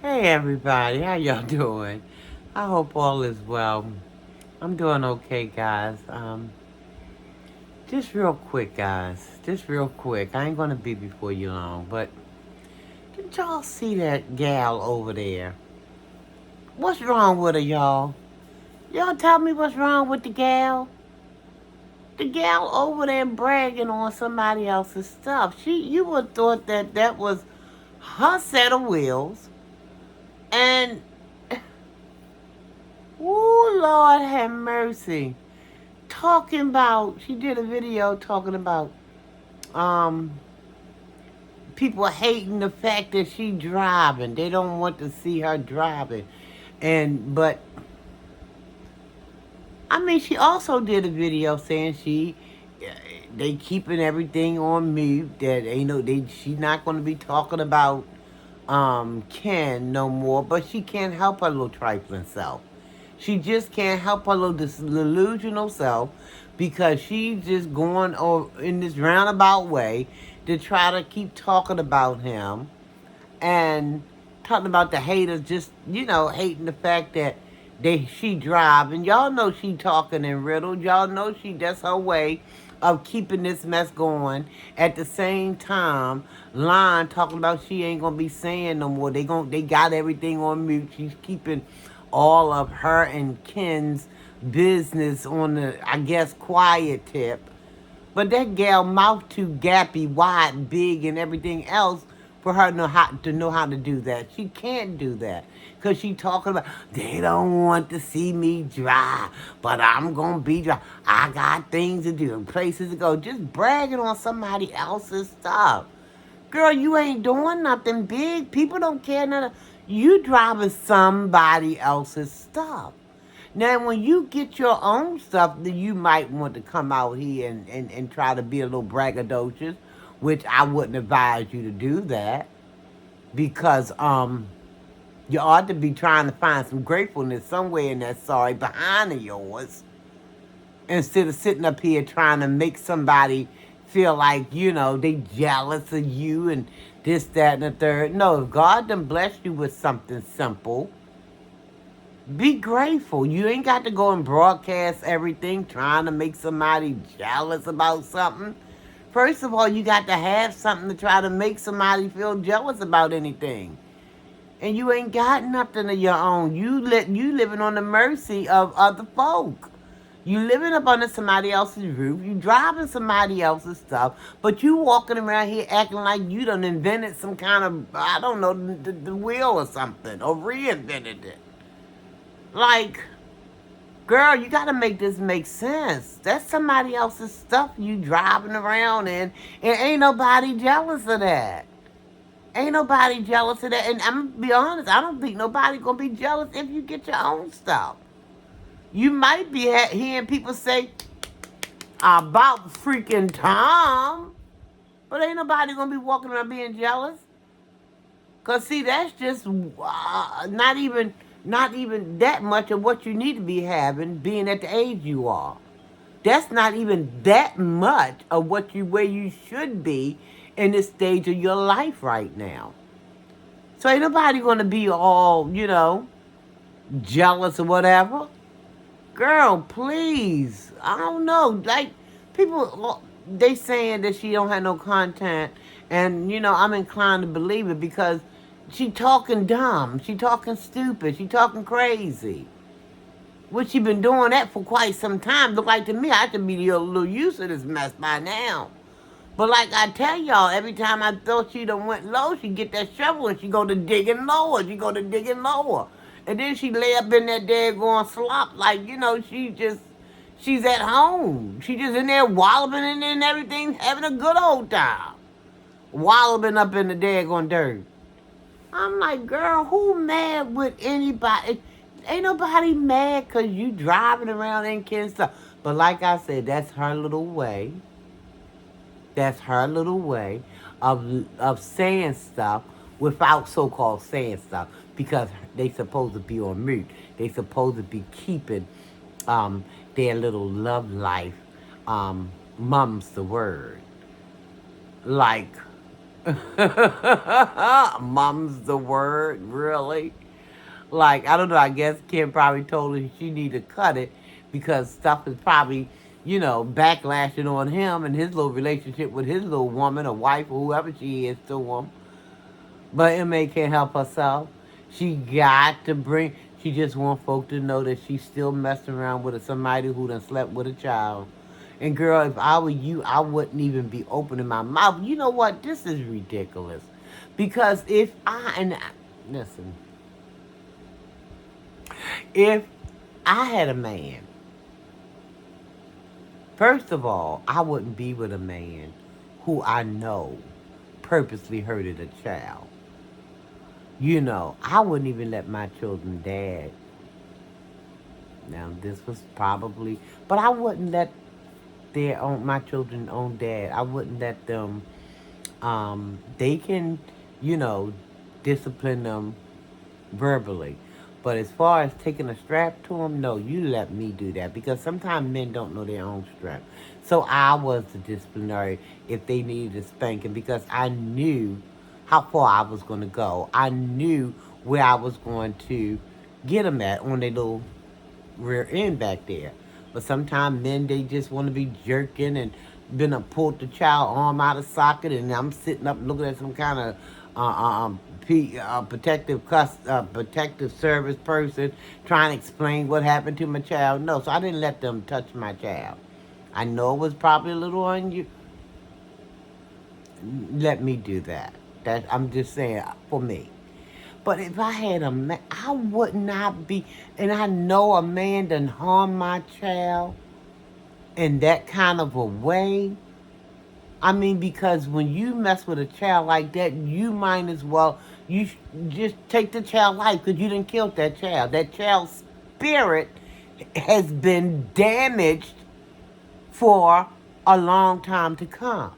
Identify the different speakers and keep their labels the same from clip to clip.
Speaker 1: Hey everybody, how y'all doing? I hope all is well. I'm doing okay, guys. Just real quick, guys. Just real quick. I ain't gonna be before you long, but did y'all see that gal over there? What's wrong with her, y'all? Y'all tell me what's wrong with the gal? The gal over there bragging on somebody else's stuff. You would thought that was her set of wheels, and oh Lord have mercy. She did a video talking about um people hating the fact that she driving. They don't want to see her driving. But I mean, she also did a video saying they keeping everything on mute, that ain't no they she's not going to be talking about Ken no more, but she can't help her little trifling self. She just can't help her little delusional self, because she's just going in this roundabout way to try to keep talking about him, and talking about the haters, just hating the fact that she driving. Y'all know she talking in riddles. Y'all know that's her way of keeping this mess going. At the same time, lying, talking about she ain't gonna be saying no more. They got everything on mute. She's keeping all of her and Ken's business on the, I guess, quiet tip. But that gal mouth too gappy, wide, big, and everything else for her to know how to do that. She can't do that, because she talking about they don't want to see me drive, but I'm gonna be dry. I got things to do and places to go. Just bragging on somebody else's stuff. Girl, you ain't doing nothing big. People don't care nothing. You driving somebody else's stuff. Now, when you get your own stuff, then you might want to come out here and try to be a little braggadocious, which I wouldn't advise you to do that, because you ought to be trying to find some gratefulness somewhere in that sorry behind of yours, instead of sitting up here trying to make somebody feel like, they jealous of you and this, that, and the third. No, if God done blessed you with something simple, be grateful. You ain't got to go and broadcast everything trying to make somebody jealous about something. First of all, you got to have something to try to make somebody feel jealous about anything. And you ain't got nothing of your own. You living on the mercy of other folk. You living up under somebody else's roof. You driving somebody else's stuff. But you walking around here acting like you done invented some kind of, I don't know, the wheel or something. Or reinvented it. Like, girl, you gotta make this make sense. That's somebody else's stuff you driving around in, and ain't nobody jealous of that. Ain't nobody jealous of that. And I'm gonna be honest, I don't think nobody gonna be jealous if you get your own stuff. You might be hearing people say about freaking Tom, but ain't nobody gonna be walking around being jealous. Cause see, that's just not even that much of what you need to be having, being at the age you are. That's not even that much of where you should be in this stage of your life right now. So ain't nobody gonna be all, jealous or whatever. Girl, please. I don't know. Like, people, they saying that she don't have no content, and I'm inclined to believe it, because she talking dumb, she talking stupid, she talking crazy. Which she been doing that for quite some time. Look like to me, I should be a little used to this mess by now. But like I tell y'all, every time I thought she done went low, she get that shovel and she go to digging lower. She go to digging lower. And then she lay up in that daggone slop like, she's at home. She just in there walloping in there and everything, having a good old time. Walloping up in the daggone dirt. I'm like, girl, who mad with anybody? Ain't nobody mad because you driving around in Ken's stuff. But like I said, that's her little way. That's her little way of saying stuff without so-called saying stuff, because they supposed to be on mute. They supposed to be keeping their little love life, mum's the word. Like, Mom's the word, really? Like, I don't know, I guess Kim probably told her she need to cut it because stuff is probably, backlashing on him and his little relationship with his little woman or wife or whoever she is to him. But MA can't help herself. She got to bring, she just want folk to know that she's still messing around with somebody who done slept with a child. And girl, if I were you, I wouldn't even be opening my mouth. You know what? This is ridiculous. Because listen, if I had a man, first of all, I wouldn't be with a man who I know purposely hurted a child. I wouldn't even let my children dad. Now, this was probably, but I wouldn't let my children own dad. I wouldn't let them, they can, you know, discipline them verbally. But as far as taking a strap to them, no, you let me do that because sometimes men don't know their own strap. So I was the disciplinary if they needed a spanking because I knew how far I was going to go. I knew where I was going to get them at on their little rear end back there. But sometimes men, they just want to be jerking and been a pulled the child arm out of socket and I'm sitting up looking at some kind of protective service person trying to explain what happened to my child. No, so I didn't let them touch my child. I know it was probably a little on you. Let me do that. I'm just saying for me. But if I had a man, I would not be. And I know a man done harm my child in that kind of a way. I mean, because when you mess with a child like that, you might as well just take the child life because you didn't kill that child. That child's spirit has been damaged for a long time to come.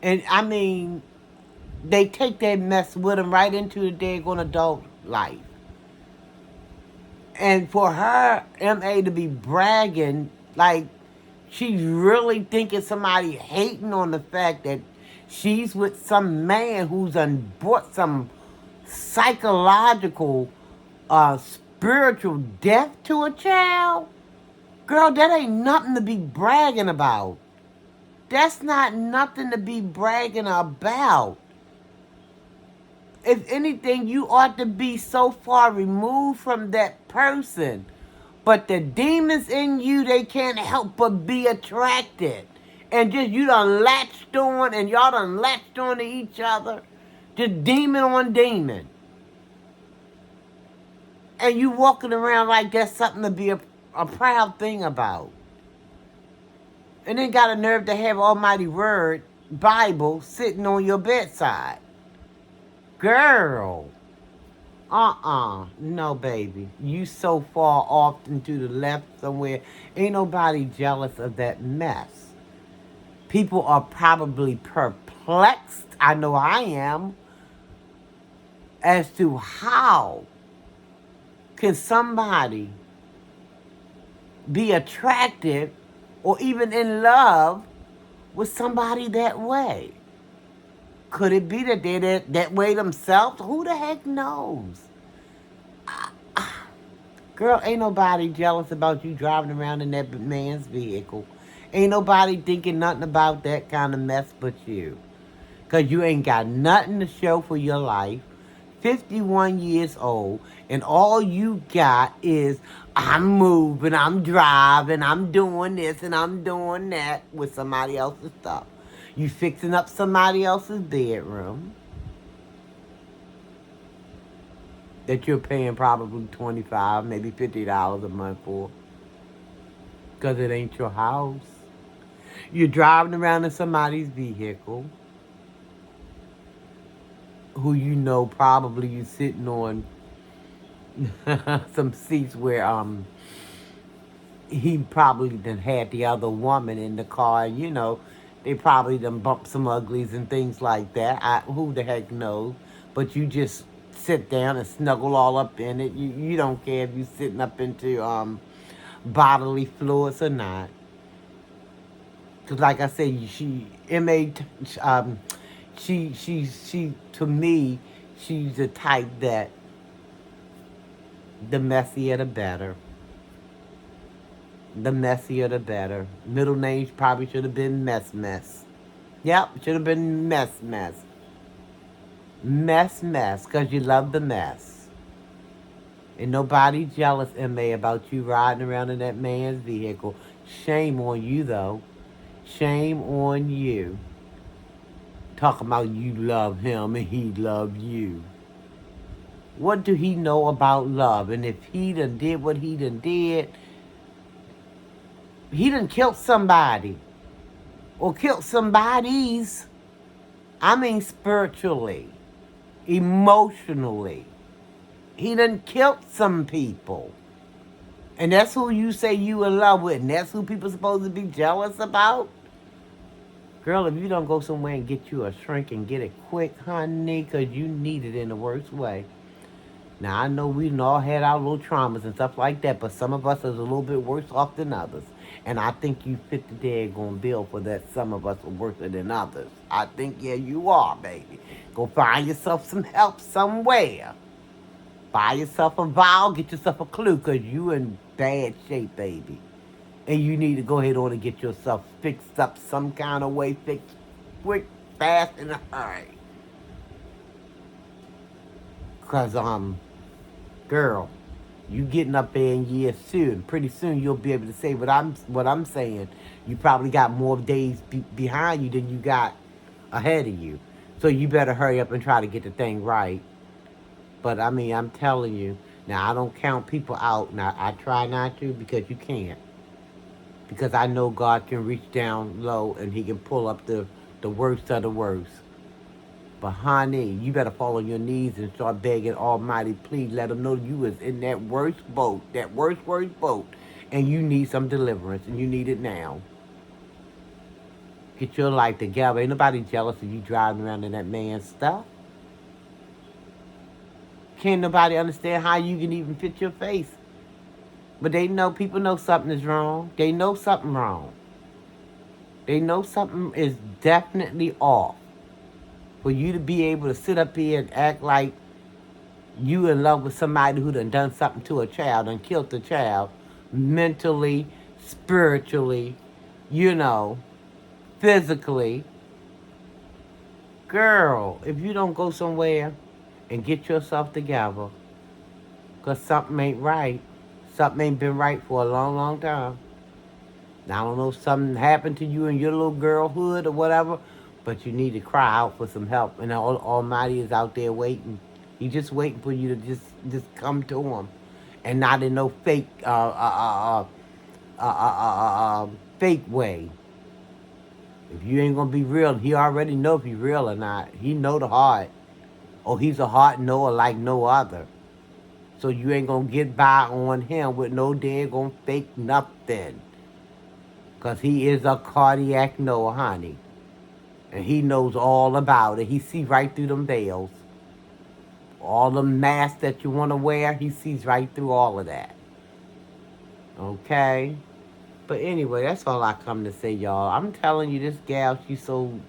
Speaker 1: And I mean, they take that mess with them right into the daggone adult life. And for her, MA, to be bragging, like, she's really thinking somebody hating on the fact that she's with some man who's brought some psychological, spiritual death to a child. Girl, that ain't nothing to be bragging about. That's not nothing to be bragging about. If anything, you ought to be so far removed from that person. But the demons in you, they can't help but be attracted. And just you done latched on and y'all done latched on to each other. Just demon on demon. And you walking around like that's something to be a proud thing about. And then got a nerve to have Almighty Word, Bible, sitting on your bedside. Girl. No, baby. You so far off into the left somewhere. Ain't nobody jealous of that mess. People are probably perplexed, I know I am, as to how can somebody be attractive or even in love with somebody that way. Could it be that they're that way themselves? Who the heck knows? Girl, ain't nobody jealous about you driving around in that man's vehicle. Ain't nobody thinking nothing about that kind of mess but you. Because you ain't got nothing to show for your life. 51 years old, and all you got is, I'm moving, I'm driving, I'm doing this, and I'm doing that with somebody else's stuff. You fixing up somebody else's bedroom that you're paying probably $25, maybe $50 a month for, because it ain't your house. You're driving around in somebody's vehicle who you know probably you sitting on some seats where he probably done had the other woman in the car. They probably done bumped some uglies and things like that. Who the heck knows? But you just sit down and snuggle all up in it. You don't care if you sitting up into bodily fluids or not. Because like I said, she to me, she's the type that the messier the better. The messier the better. Middle names probably should have been Mess Mess. Yep, should have been Mess Mess. Mess Mess, because you love the mess. And nobody jealous, MA, about you riding around in that man's vehicle. Shame on you, though. Shame on you. Talking about you love him and he love you. What do he know about love? And if he done did what he done did, he done killed somebody. Or killed somebody's. I mean spiritually. Emotionally. He done killed some people. And that's who you say you in love with. And that's who people supposed to be jealous about? Girl, if you don't go somewhere and get you a shrink and get it quick, honey, because you need it in the worst way. Now, I know we've all had our little traumas and stuff like that, but some of us is a little bit worse off than others. And I think you fit the daggone bill for that some of us are worse than others. I think, yeah, you are, baby. Go find yourself some help somewhere. Buy yourself a vial, get yourself a clue, because you in bad shape, baby. And you need to go ahead on and get yourself fixed up some kind of way, fixed quick, fast, and a hurry. Because, girl, you getting up there in years soon. Pretty soon you'll be able to say what I'm saying. You probably got more days behind you than you got ahead of you. So you better hurry up and try to get the thing right. But, I mean, I'm telling you. Now, I don't count people out. Now, I try not to because you can't. Because I know God can reach down low and he can pull up the worst of the worst. But honey, you better fall on your knees and start begging Almighty, please let him know you was in that worst boat, that worst boat, and you need some deliverance, and you need it now. Get your life together. Ain't nobody jealous of you driving around in that man's stuff. Can't nobody understand how you can even fit your face. But they know, people know something is wrong. They know something wrong. They know something is definitely off. For you to be able to sit up here and act like you in love with somebody who done something to a child and killed the child, mentally, spiritually, physically. Girl, if you don't go somewhere and get yourself together, because something ain't right, something ain't been right for a long, long time. Now, I don't know if something happened to you in your little girlhood or whatever, but you need to cry out for some help. And Almighty is out there waiting. He's just waiting for you to just come to him, and not in no fake fake way. If you ain't gonna be real, he already know if you real or not. He know the heart, or he's a heart knower like no other. So you ain't gonna get by on him with no daggone fake nothing. Because he is a cardiac knower, honey. And he knows all about it. He sees right through them veils. All the masks that you want to wear, he sees right through all of that. Okay? But anyway, that's all I come to say, y'all. I'm telling you, this gal, she's so...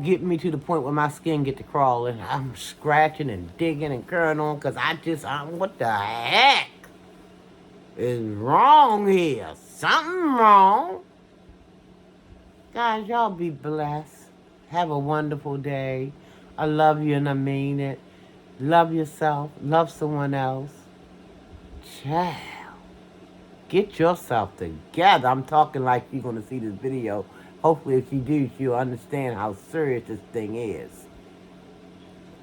Speaker 1: get me to the point where my skin get to crawling. I'm scratching and digging and curling on because what the heck is wrong here? Something wrong. Guys, y'all be blessed. Have a wonderful day. I love you and I mean it. Love yourself. Love someone else. Child. Get yourself together. I'm talking like you're going to see this video. Hopefully if you do, you'll understand how serious this thing is.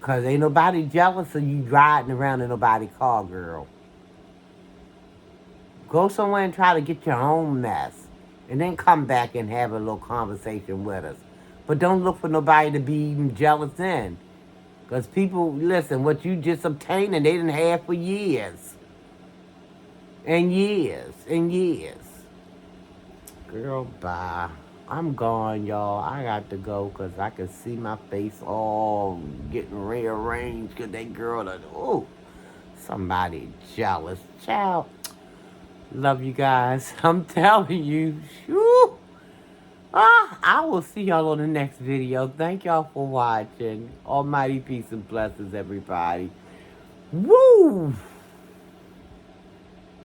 Speaker 1: Because ain't nobody jealous of you riding around in nobody's car, girl. Go somewhere and try to get your own mess. And then come back and have a little conversation with us. But don't look for nobody to be even jealous in. Because people, listen, what you just obtained, and they didn't have for years. And years. And years. Girl, bye. I'm gone, y'all. I got to go because I can see my face all getting rearranged because that girl, somebody jealous. Child. Love you guys. I'm telling you. Whew. I will see y'all on the next video. Thank y'all for watching. Almighty peace and blessings, everybody. Woo!